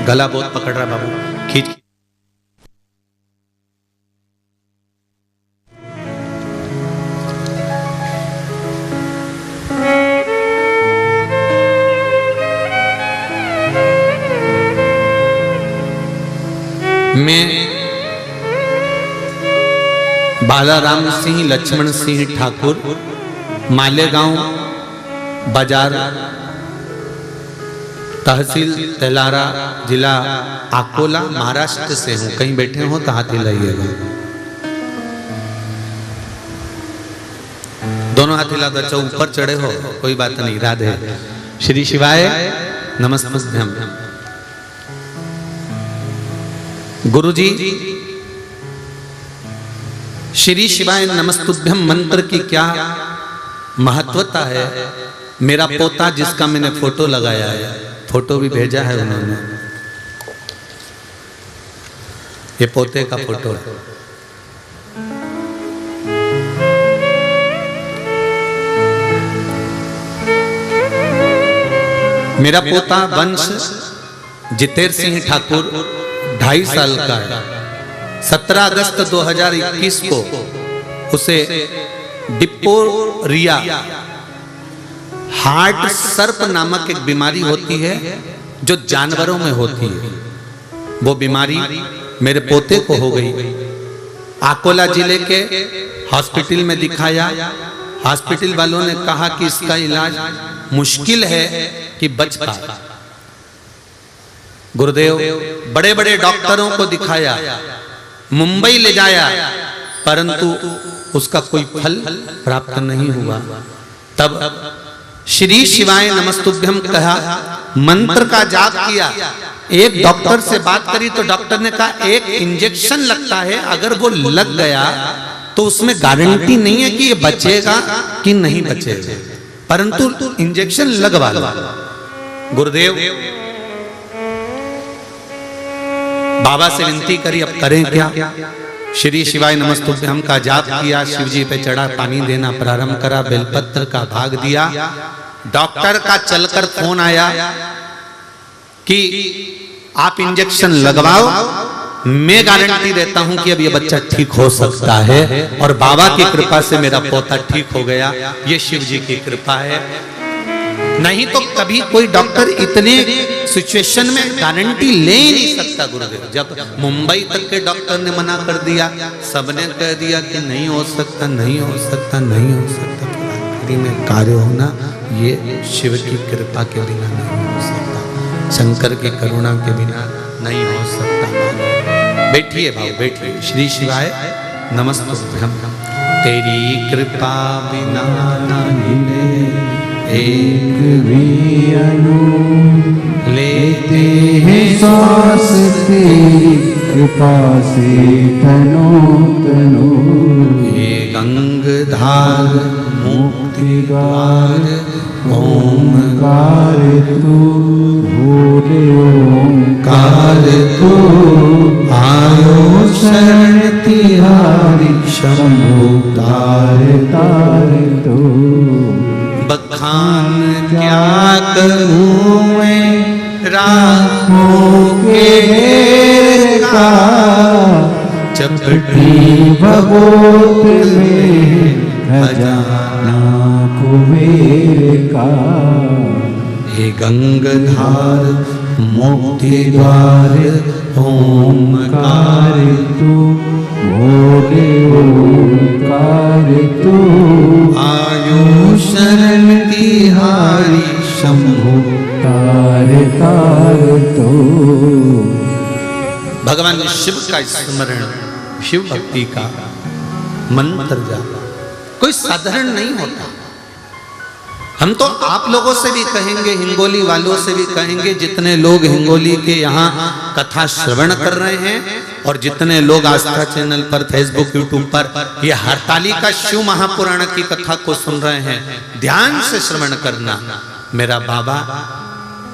गला बहुत पकड़ रहा बाबू, खींच। मैं बालाराम सिंह लक्ष्मण सिंह ठाकुर, मालेगांव बाजार, तहसील तेलारा, जिला अकोला, महाराष्ट्र से हूं। कहीं बैठे हो तो हाथ हिलाइएगा। दोनों हाथ हिला दो। अच्छा ऊपर चढ़े हो कोई बात नहीं। राधे। श्री शिवाय नमस्तुभ्यम। गुरुजी, श्री शिवाय नमस्तुभ्यम मंत्र की क्या महत्वता है। मेरा पोता जिसका मैंने फोटो लगाया है, फोटो भी भेजा है उन्होंने, ये पोते का फोटो है। मेरा पोता वंश जितेर सिंह ठाकुर 2.5 साल का है। 17 अगस्त 2021 को उसे डिप्थीरिया हार्ट सर्प नामक एक बीमारी होती है जो जानवरों में होती है। वो बीमारी मेरे पोते को हो गई। अकोला जिले के हॉस्पिटल में दिखाया। हॉस्पिटल वालों ने कहा कि इसका इलाज मुश्किल है कि बच पाए। गुरुदेव बड़े बड़े डॉक्टरों को दिखाया, मुंबई ले जाया, परंतु उसका कोई फल प्राप्त नहीं हुआ। तब श्री शिवाय नमस्तुभ्यम कहा, मंत्र का जाप किया। एक डॉक्टर से बात करी तो डॉक्टर ने कहा एक इंजेक्शन लगता है, अगर वो लग गया तो उसमें गारंटी नहीं है कि ये बचेगा कि नहीं बचेगा, परंतु इंजेक्शन लगवा लो। गुरुदेव बाबा से विनती करी, अब करें क्या। श्री शिवाय नमस्तुभ्यम का जाप किया, शिव जी पे चढ़ा, पानी देना प्रारंभ करा, बेलपत्र का भाग दिया। डॉक्टर का चलकर फोन आया कि आप इंजेक्शन लगवाओ, मैं गारंटी देता हूं कि अब ये बच्चा ठीक हो सकता है। और बाबा की कृपा से मेरा पोता ठीक हो गया। ये शिव जी की कृपा है। नहीं तो कभी कोई डॉक्टर इतने सिचुएशन में गारंटी ले ही नहीं सकता। गुरुदेव जब मुंबई तक के डॉक्टर ने मना कर दिया, सबने कह दिया कि नहीं हो सकता, नहीं हो सकता, नहीं हो सकता, में कार्य होना ये शिव की कृपा के बिना नहीं हो सकता, शंकर की करुणा के बिना नहीं हो सकता। बैठिए भाव, बैठिए। श्री शिवाय नमस्तुभ्यं। तेरी कृपा बिना नहीं एक भी अनु लेते हैं श्वास तेरी कृपा से तनो तनो। हे गंगधार मुक्ति द्वार ओंकार तू भोले ओंकार तू आयो शरण तिहारी शंभु तार तार तू। बखान क्या करूं मैं राहों के घेर का, चपटी भगोत में खजाना कुबेर का। हे गंगधार मुक्ति द्वार ओंकार तू भोले ओंकार तू आयु शरण तिहारी शंभु तार तार तू। भगवान शिव का स्मरण, शिव भक्ति का मंत्र जाप कोई साधारण नहीं होता। हम तो आप लोगों से भी कहेंगे, हिंगोली वालों से भी कहेंगे, जितने लोग हिंगोली के यहाँ कथा श्रवण कर रहे हैं और जितने लोग आस्था चैनल पर, फेसबुक, यूट्यूब पर ये हरतालिका शिव महापुराण की कथा को सुन रहे हैं, ध्यान से श्रवण करना। मेरा बाबा,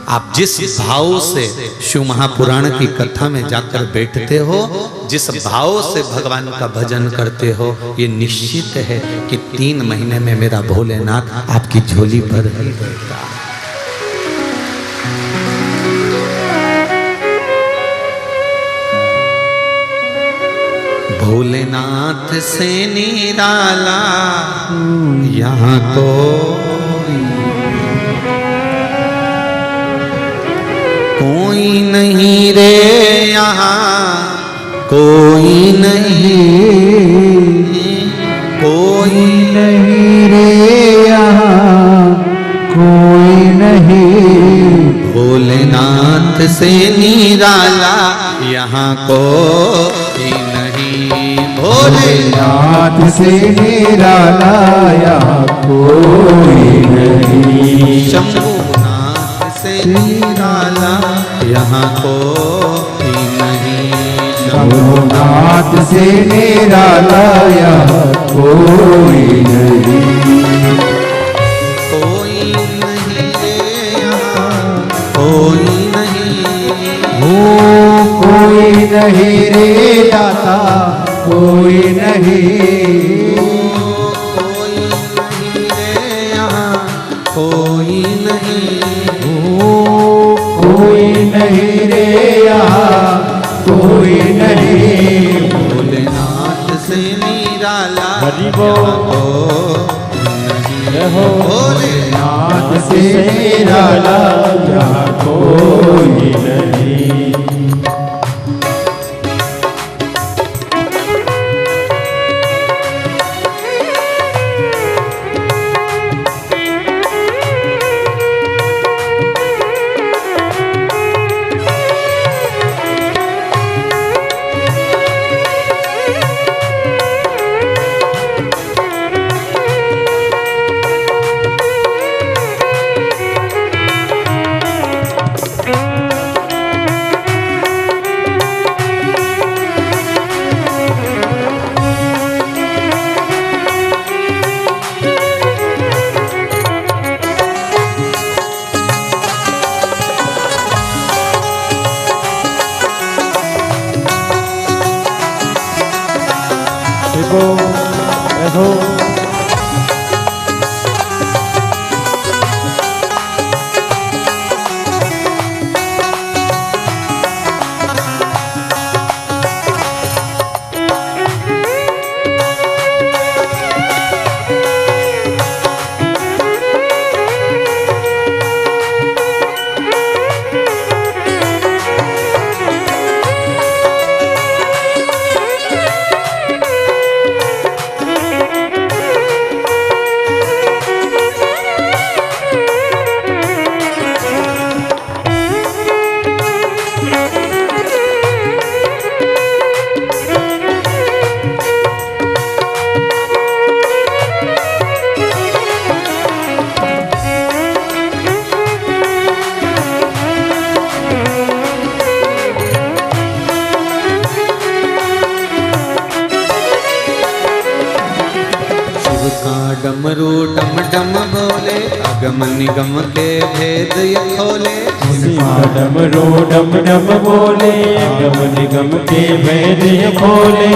आप जिस भाव से शिव महापुराण की कथा में जाकर बैठते हो, जिस भाव से भगवान का भजन करते हो, ये निश्चित है कि 3 महीने में मेरा भोलेनाथ आपकी झोली भर ही देगा। भोलेनाथ से निराला यहाँ तो कोई नहीं रे, यहाँ कोई नहीं, कोई नहीं रे यहाँ कोई नहीं। भोलेनाथ से निराला यहाँ कोई नहीं। भोलेनाथ से निराला यहाँ कोई नहीं। शंभुनाथ से निराला यहाँ कोई नहीं। शंभुनाथ से निराला यहाँ कोई नहीं। कोई नहीं रे यहाँ कोई नहीं। हो कोई नहीं रे दाता कोई नहीं। कोई नहीं रे यहाँ कोई नहीं। कोई नहीं रे यहाँ कोई नहीं। भोलेनाथ से निराला हरि बोल। भोलेनाथ से निराला यहाँ कोई नहीं। डमरू डम डम बोले, अगम निगम के भेद ये खोले। डमरू डम डम बोले, अगम निगम के भेद ये खोले।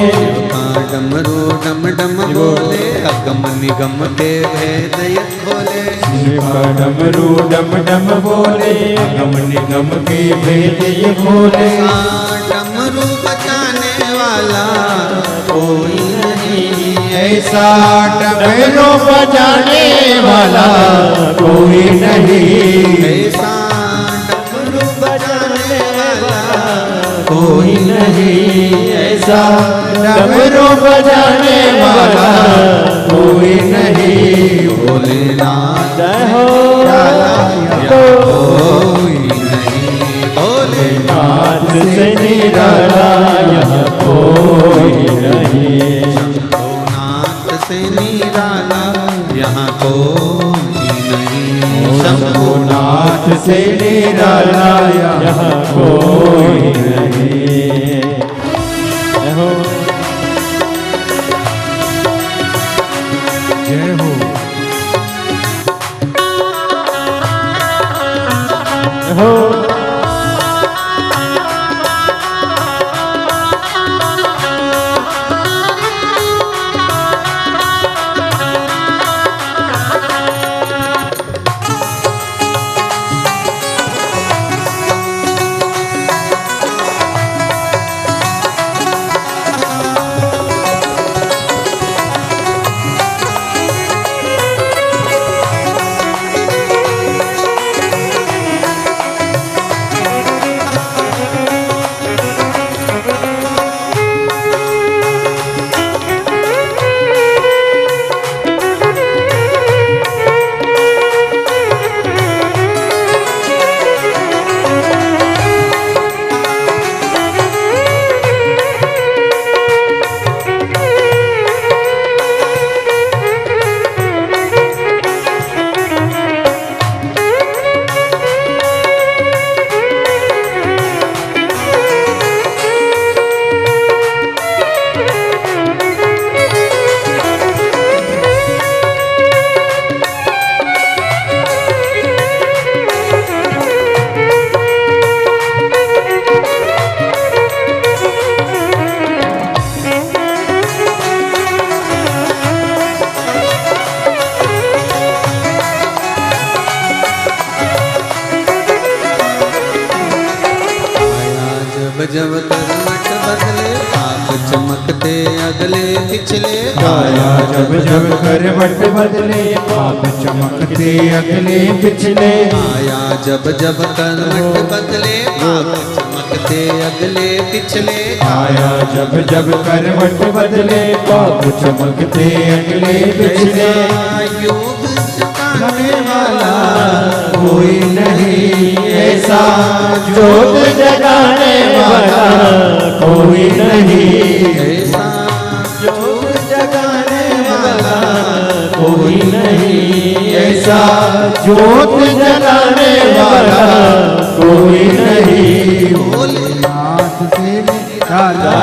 डमरू डम डम बोले, अगम निगम के भेद ये खोले। डमरू डम डम बोले, अगम निगम के भेद ये खोले। डमरू बजाने वाला कोई नहीं ऐसा, डमरू बजाने वाला कोई नहीं ऐसा, डमरू बजाने वाला कोई नहीं ऐसा, डमरू बजाने वाला कोई नहीं। भोलेनाथ हो कोई नहीं, भोलेनाथ से निराला यहाँ कोई नहीं। शंभुनाथ से निराला यहाँ कोई नहीं। शंभुनाथ से निराला यहाँ कोई नहीं। हो जय हो हो जब करवट बदले, आप चमकते अगले पिछले। आया जब जब करवट बदले, आप चमकते अगले पिछले। आया जब जब करवट बदले, आप चमकते अगले पिछले। आया जब जब करवट बदले, आप चमकते अगले पिछले। योग जगाने वाला कोई नहीं ऐसा, जोत जगाने वाला कोई नहीं ऐसा, जोत जगाने वाला कोई नहीं ऐसा, जोत जगाने वाला कोई नहीं। भोलेनाथ से निराला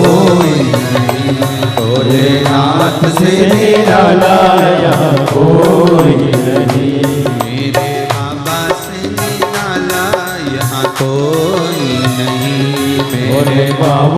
कोई नहीं, भोलेनाथ से निराला यहाँ कोई नहीं। मेरे बाबा से निराला यहाँ कोई नहीं। मेरे बाबा